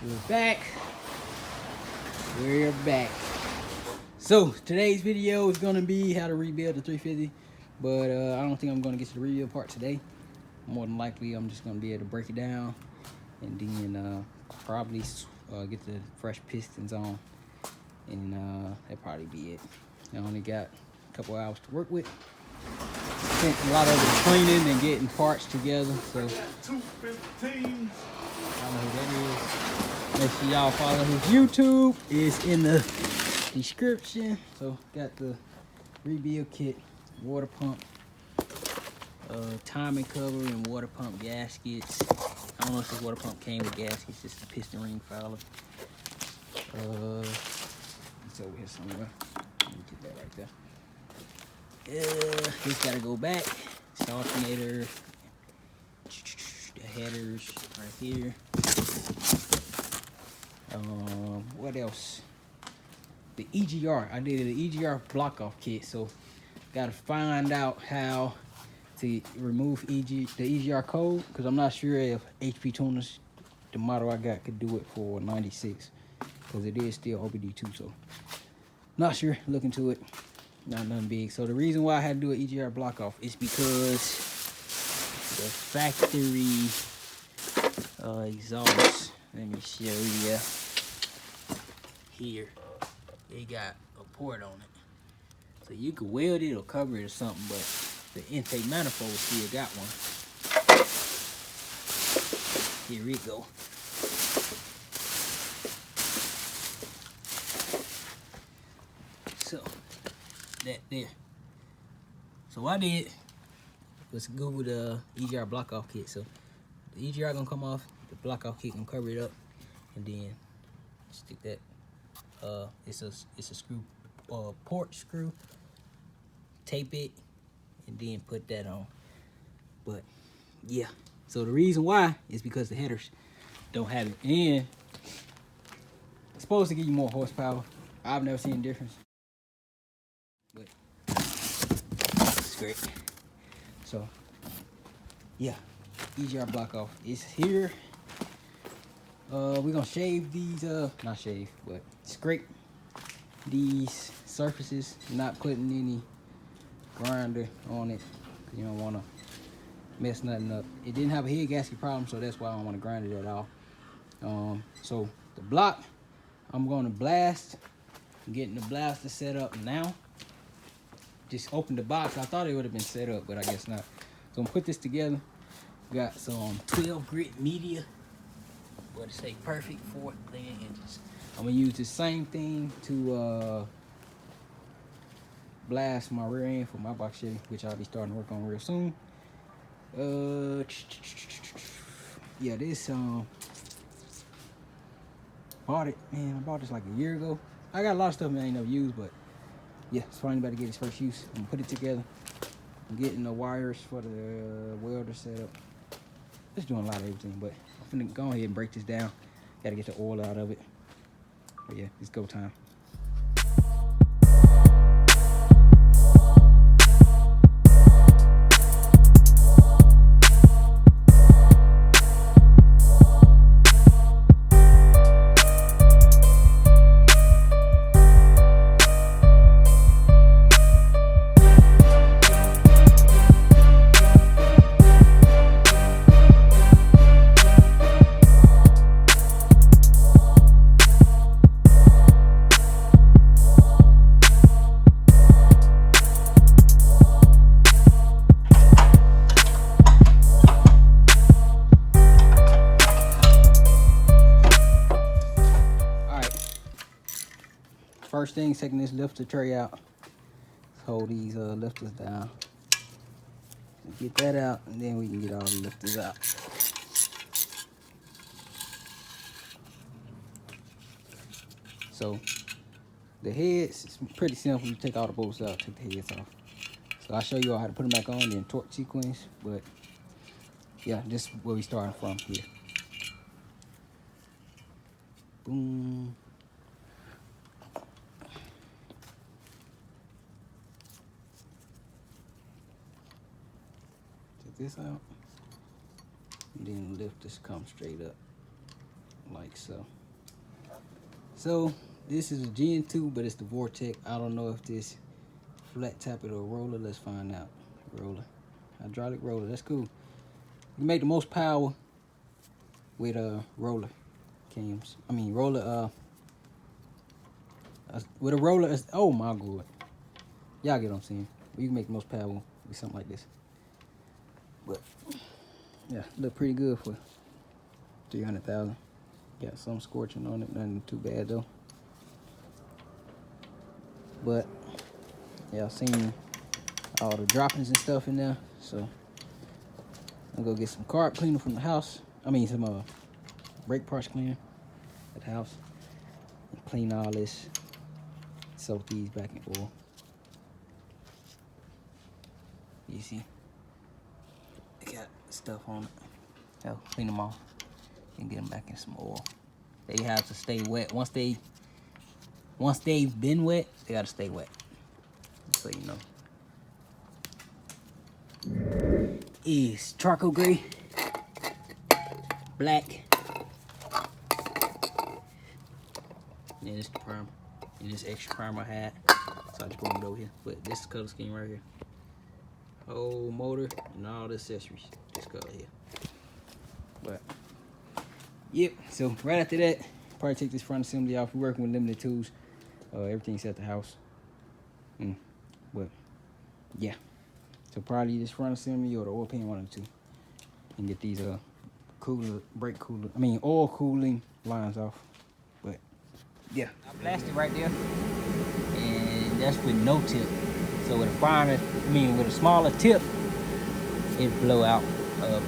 We're back. We're back. So today's video is gonna be how to rebuild the 350, but I don't think I'm gonna get to the rebuild part today. More than likely, I'm just gonna be able to break it down and then probably get the fresh pistons on, and that'll probably be it. I only got a couple hours to work with. Spent a lot of the training and getting parts together, so. 215. I don't know who that is. Make sure y'all follow his YouTube. It's in the description. So got the rebuild kit, water pump, timing cover, and water pump gaskets. I don't know if this water pump came with gaskets. Just the piston ring fowler. It's over here somewhere. Let me get that right there. Just gotta go back. It's the alternator. The headers right here. What else? The EGR. I did an EGR block off kit, so gotta find out how to remove the EGR code, because I'm not sure if HP tuners, the model I got, could do it for 96, because it is still OBD2. So not sure. Look into it. Not nothing big. So the reason why I had to do an EGR block off is because the factory exhaust, let me show you here, they got a port on it, so you can weld it or cover it or something, but the intake manifold still got one. Here we go. So that there. So what I did was Google the EGR block off kit. So the EGR gonna come off, the block off kit gonna cover it up, and then stick that. It's a screw, port screw. Tape it, and then put that on. But yeah, so the reason why is because the headers don't have it, and it's supposed to give you more horsepower. I've never seen a difference, but it's great. So yeah, EGR block off is here. We're gonna shave these, not shave, but scrape these surfaces, not putting any grinder on it, because you don't want to mess nothing up. It didn't have a head gasket problem, so that's why I don't want to grind it at all. So the block, I'm going to blast. I'm getting the blaster set up now. Just opened the box. I thought it would have been set up, but I guess not. So I'm gonna put this together. Got some 12 grit media, but it's a perfect 4 linear inches. I'm gonna use the same thing to blast my rear end for my box Chevy, which I'll be starting to work on real soon. Yeah, this bought it, man. I bought this like a year ago. I got a lot of stuff I ain't never used, but yeah, it's finally about to get its first use. I'm gonna put it together. I'm getting the wires for the welder set up. Just doing a lot of everything, but I'm gonna go ahead and break this down. Gotta get the oil out of it. But yeah, it's go time. First thing, taking this lifter tray out. Let's hold these lifters down. Get that out, and then we can get all the lifters out. So the heads, it's pretty simple. You take all the bolts out, take the heads off. So I'll show you all how to put them back on, then torque sequence. But yeah, this is where we starting from here. Boom. Take this out, and then lift this, come straight up. like so. So this is a Gen 2, but it's the Vortec. I don't know if this flat top it or roller. Let's find out. Roller, hydraulic roller. That's cool. You make the most power with roller cams. I mean roller with a roller. Oh my god, y'all get what I'm saying. You can make the most power with something like this. But yeah, look pretty good for 300,000. Got some scorching on it, nothing too bad though. But yeah, I've seen all the droppings and stuff in there, so I'm gonna go get some carb cleaner from the house. I mean some brake parts cleaner at the house and clean all this. Soak these back in oil. You see, they got stuff on it. I'll clean them off and get them back in some oil. They have to stay wet. Once they've been wet, they gotta stay wet. Just so you know. Is charcoal gray, black, and this the primer. And this extra primer I had, so I just brought it over here. But this color scheme right here. Whole motor and all the accessories. This color here. But yep. So right after that, probably take this front assembly off. We're working with limited tools. Everything's at the house. But yeah. So probably this front assembly or the oil pan, one of the two, and get these oil cooling lines off. But yeah, I blasted right there, and that's with no tip. So with with a smaller tip, it blow out a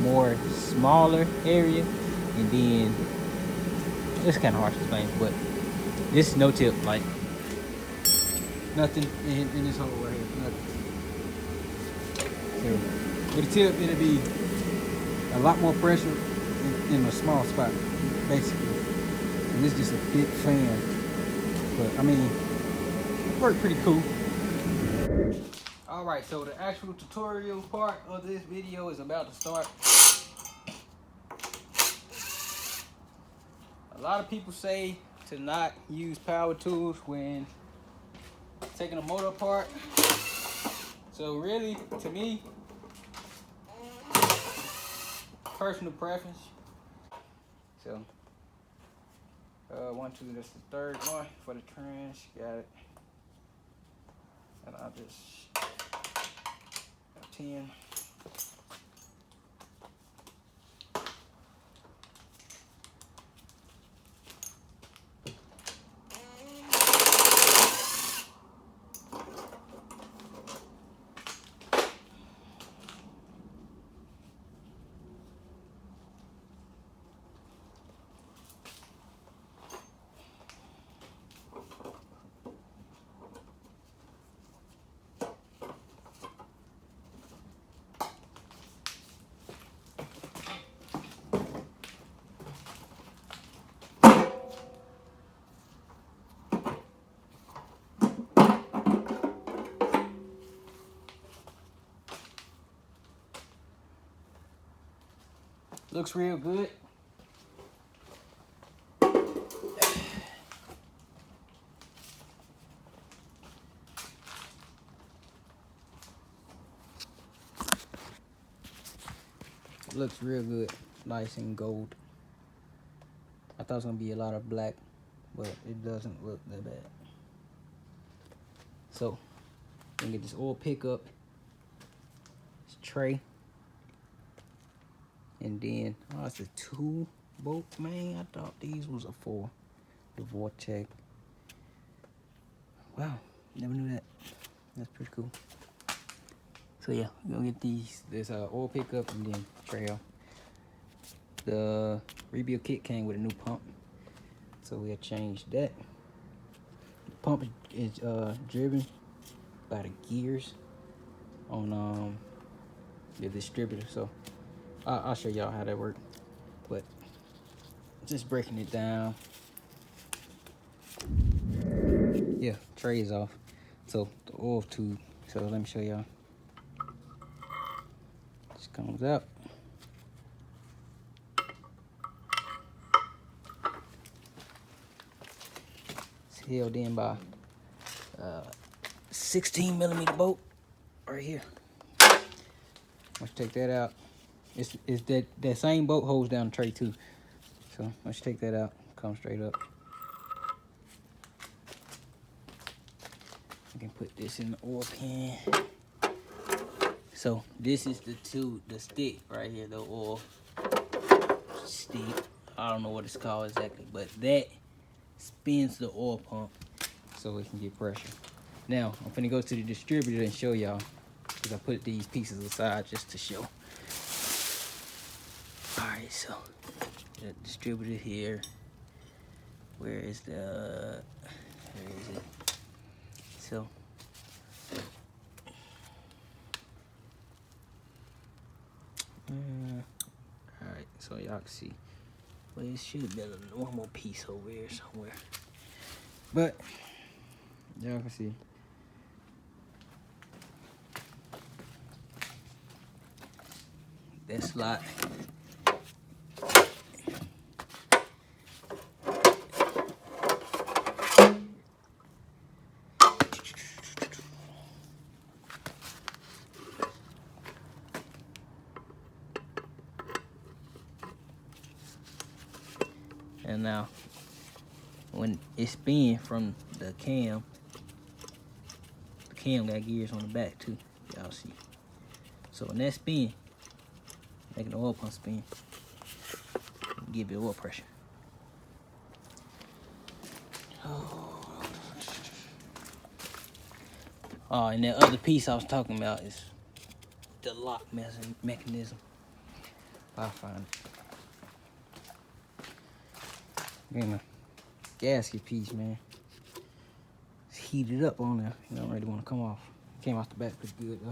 more smaller area, and then it's kind of hard to explain, but this is no tip, like nothing in this hole right here, nothing. So with a tip, it'll be a lot more pressure in a small spot, basically. And this is just a big fan, but I mean, it worked pretty cool. All right, so the actual tutorial part of this video is about to start. A lot of people say to not use power tools when taking a motor apart. So really, to me, personal preference. So, 1, 2, that's the third one for the trans. Got it. And I'll just 10. Looks real good. Looks real good, nice and gold. I thought it was gonna be a lot of black, but it doesn't look that bad. So, I'm gonna get this oil pickup, this tray, and then it's a 2 bolt, man. I thought these was a 4. The Vortec. Wow, never knew that. That's pretty cool. So yeah, we're gonna get this oil pickup and then trail. The rebuild kit came with a new pump, so we'll change that. The pump is driven by the gears on the distributor. So I'll show y'all how that works. But just breaking it down. Yeah, tray is off. So the oil tube. So let me show y'all. Just comes out. held in by 16 millimeter bolt right here. Let's take that out. It's that same bolt holds down the tray too. So let's take that out. Come straight up. I can put this in the oil pan. So this is the stick right here, the oil stick. I don't know what it's called exactly, but that spins the oil pump so it can get pressure. Now I'm finna go to the distributor and show y'all, because I put these pieces aside just to show. Alright, so the distributor here. Where is it? So alright, so y'all can see. Well, it should have been a normal piece over here somewhere. But y'all can see. That slot. And now, when it spins from the cam got gears on the back too, y'all see. So when that spin, making the oil pump spin, give it oil pressure. Oh, and that other piece I was talking about is the lock mechanism. I'll find it. Man, a gasket piece, man. It's heated up on there. You don't really want to come off. Came off the back pretty good though.